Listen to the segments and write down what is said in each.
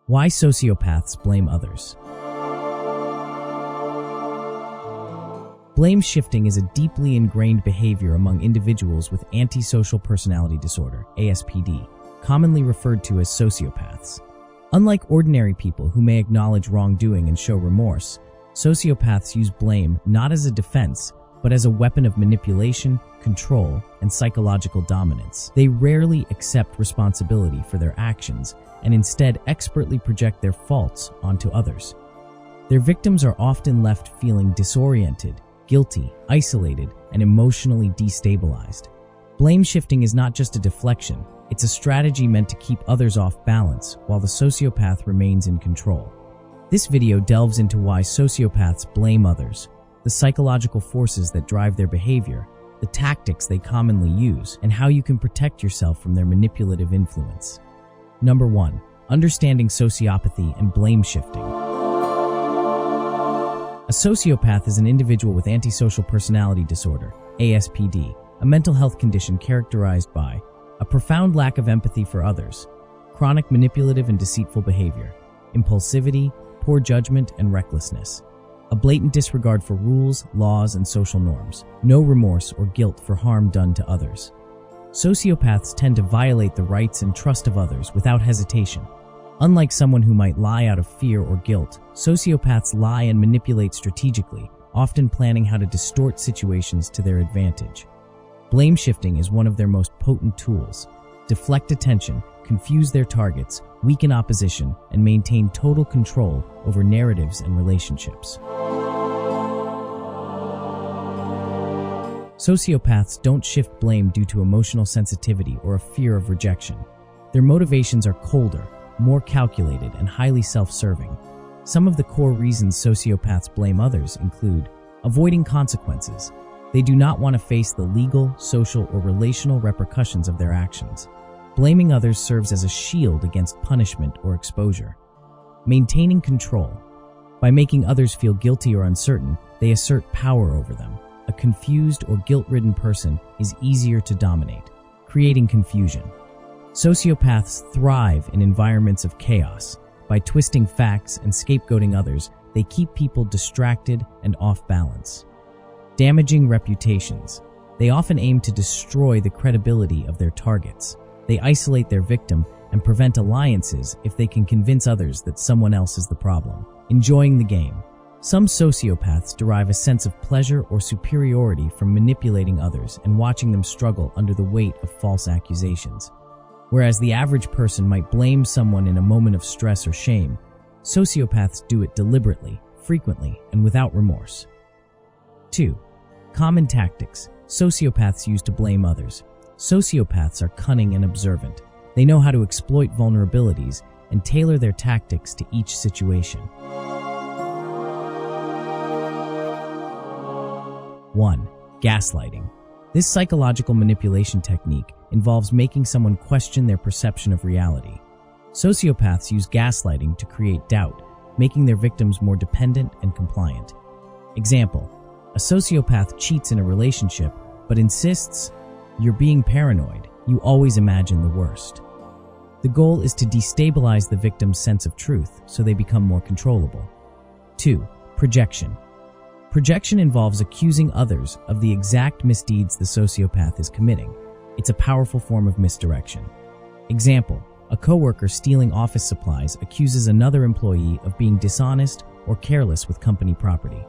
Why sociopaths blame others. Blame shifting is a deeply ingrained behavior among individuals with antisocial personality disorder, ASPD, commonly referred to as sociopaths. Unlike ordinary people who may acknowledge wrongdoing and show remorse, sociopaths use blame not as a defense, but as a weapon of manipulation, control, and psychological dominance. They rarely accept responsibility for their actions and instead expertly project their faults onto others. Their victims are often left feeling disoriented, guilty, isolated, and emotionally destabilized. Blame shifting is not just a deflection, it's a strategy meant to keep others off balance while the sociopath remains in control. This video delves into why sociopaths blame others, the psychological forces that drive their behavior, the tactics they commonly use, and how you can protect yourself from their manipulative influence. Number 1. Understanding sociopathy and blame shifting. A sociopath is an individual with antisocial personality disorder, ASPD, a mental health condition characterized by a profound lack of empathy for others, chronic manipulative and deceitful behavior, impulsivity, poor judgment, and recklessness, a blatant disregard for rules, laws, and social norms, no remorse or guilt for harm done to others. Sociopaths tend to violate the rights and trust of others without hesitation. Unlike someone who might lie out of fear or guilt, sociopaths lie and manipulate strategically, often planning how to distort situations to their advantage. Blame shifting is one of their most potent tools. Deflect attention, confuse their targets, weaken opposition, and maintain total control over narratives and relationships. Sociopaths don't shift blame due to emotional sensitivity or a fear of rejection. Their motivations are colder, more calculated, and highly self-serving. Some of the core reasons sociopaths blame others include avoiding consequences. They do not want to face the legal, social, or relational repercussions of their actions. Blaming others serves as a shield against punishment or exposure. Maintaining control. By making others feel guilty or uncertain, they assert power over them. A confused or guilt-ridden person is easier to dominate, creating confusion. Sociopaths thrive in environments of chaos. By twisting facts and scapegoating others, they keep people distracted and off balance. Damaging reputations. They often aim to destroy the credibility of their targets. They isolate their victim and prevent alliances if they can convince others that someone else is the problem. Enjoying the game. Some sociopaths derive a sense of pleasure or superiority from manipulating others and watching them struggle under the weight of false accusations. Whereas the average person might blame someone in a moment of stress or shame, sociopaths do it deliberately, frequently, and without remorse. 2. Common tactics sociopaths use to blame others. Sociopaths are cunning and observant. They know how to exploit vulnerabilities and tailor their tactics to each situation. 1. Gaslighting. This psychological manipulation technique involves making someone question their perception of reality. Sociopaths use gaslighting to create doubt, making their victims more dependent and compliant. Example: a sociopath cheats in a relationship but insists, "You're being paranoid, you always imagine the worst." The goal is to destabilize the victim's sense of truth so they become more controllable. 2. Projection. Projection involves accusing others of the exact misdeeds the sociopath is committing. It's a powerful form of misdirection. Example: a coworker stealing office supplies accuses another employee of being dishonest or careless with company property.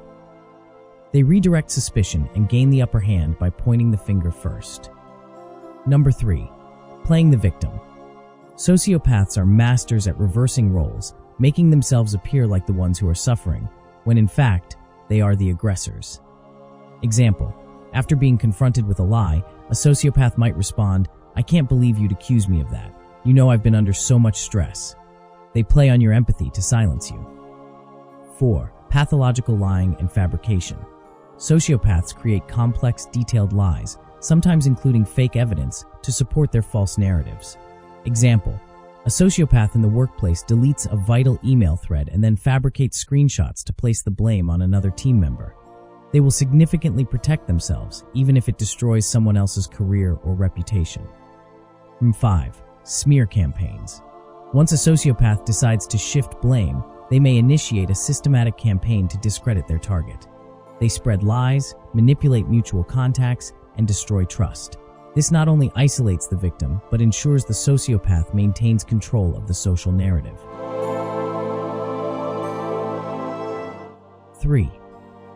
They redirect suspicion and gain the upper hand by pointing the finger first. Number 3. Playing the victim. Sociopaths are masters at reversing roles, making themselves appear like the ones who are suffering, when in fact, they are the aggressors. Example: after being confronted with a lie, a sociopath might respond, "I can't believe you'd accuse me of that. You know I've been under so much stress." They play on your empathy to silence you. 4. Pathological lying and fabrication. Sociopaths create complex, detailed lies, sometimes including fake evidence, to support their false narratives. Example: a sociopath in the workplace deletes a vital email thread and then fabricates screenshots to place the blame on another team member. They will significantly protect themselves, even if it destroys someone else's career or reputation. 5. Smear campaigns. Once a sociopath decides to shift blame, they may initiate a systematic campaign to discredit their target. They spread lies, manipulate mutual contacts, and destroy trust. This not only isolates the victim, but ensures the sociopath maintains control of the social narrative. 3.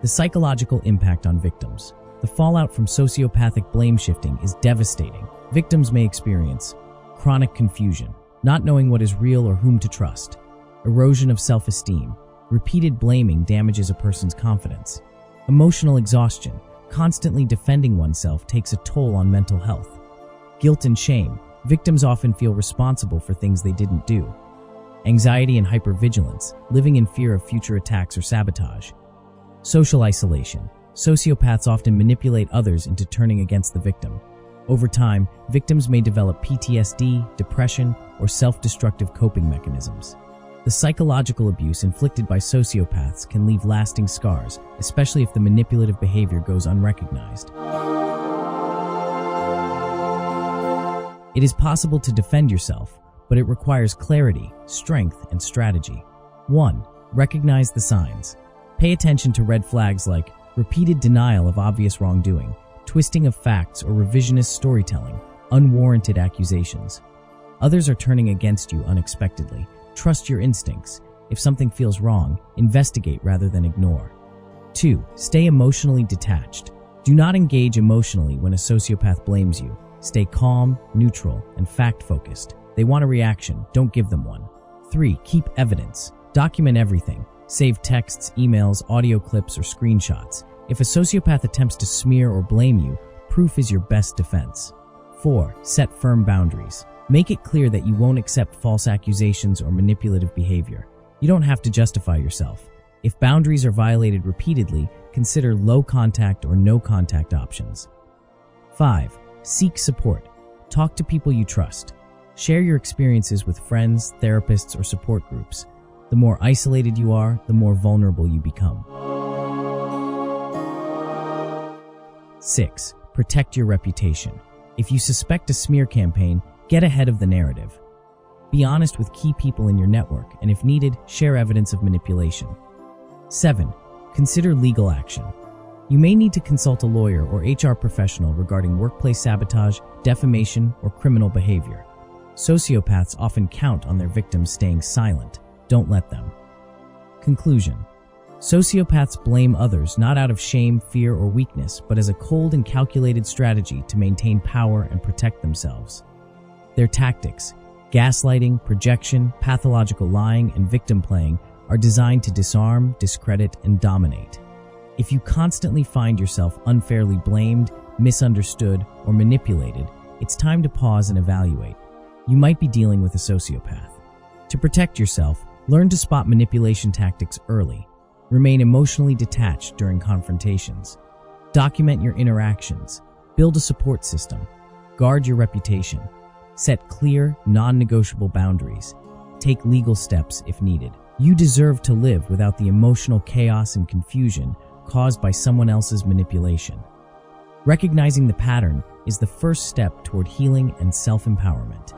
The psychological impact on victims. The fallout from sociopathic blame shifting is devastating. Victims may experience chronic confusion, not knowing what is real or whom to trust, erosion of self-esteem, repeated blaming damages a person's confidence, emotional exhaustion, constantly defending oneself takes a toll on mental health, guilt and shame, victims often feel responsible for things they didn't do, anxiety and hypervigilance, living in fear of future attacks or sabotage, social isolation. Sociopaths often manipulate others into turning against the victim. Over time, victims may develop PTSD, depression, or self-destructive coping mechanisms. The psychological abuse inflicted by sociopaths can leave lasting scars, especially if the manipulative behavior goes unrecognized. It is possible to defend yourself, but it requires clarity, strength, and strategy. 1. Recognize the signs. Pay attention to red flags like repeated denial of obvious wrongdoing, twisting of facts or revisionist storytelling, unwarranted accusations. Others are turning against you unexpectedly. Trust your instincts. If something feels wrong, investigate rather than ignore. 2. Stay emotionally detached. Do not engage emotionally when a sociopath blames you. Stay calm, neutral, and fact-focused. They want a reaction, don't give them one. 3. Keep evidence. Document everything. Save texts, emails, audio clips, or screenshots. If a sociopath attempts to smear or blame you, proof is your best defense. 4. Set firm boundaries. Make it clear that you won't accept false accusations or manipulative behavior. You don't have to justify yourself. If boundaries are violated repeatedly, consider low contact or no contact options. 5. Seek support. Talk to people you trust. Share your experiences with friends, therapists, or support groups. The more isolated you are, the more vulnerable you become. 6. Protect your reputation. If you suspect a smear campaign, get ahead of the narrative. Be honest with key people in your network, and if needed, share evidence of manipulation. 7. Consider legal action. You may need to consult a lawyer or HR professional regarding workplace sabotage, defamation, or criminal behavior. Sociopaths often count on their victims staying silent. Don't let them. Conclusion. Sociopaths blame others not out of shame, fear, or weakness, but as a cold and calculated strategy to maintain power and protect themselves. Their tactics, gaslighting, projection, pathological lying, and victim playing, are designed to disarm, discredit, and dominate. If you constantly find yourself unfairly blamed, misunderstood, or manipulated, it's time to pause and evaluate. You might be dealing with a sociopath. To protect yourself, learn to spot manipulation tactics early. Remain emotionally detached during confrontations. Document your interactions. Build a support system. Guard your reputation. Set clear, non-negotiable boundaries. Take legal steps if needed. You deserve to live without the emotional chaos and confusion caused by someone else's manipulation. Recognizing the pattern is the first step toward healing and self-empowerment.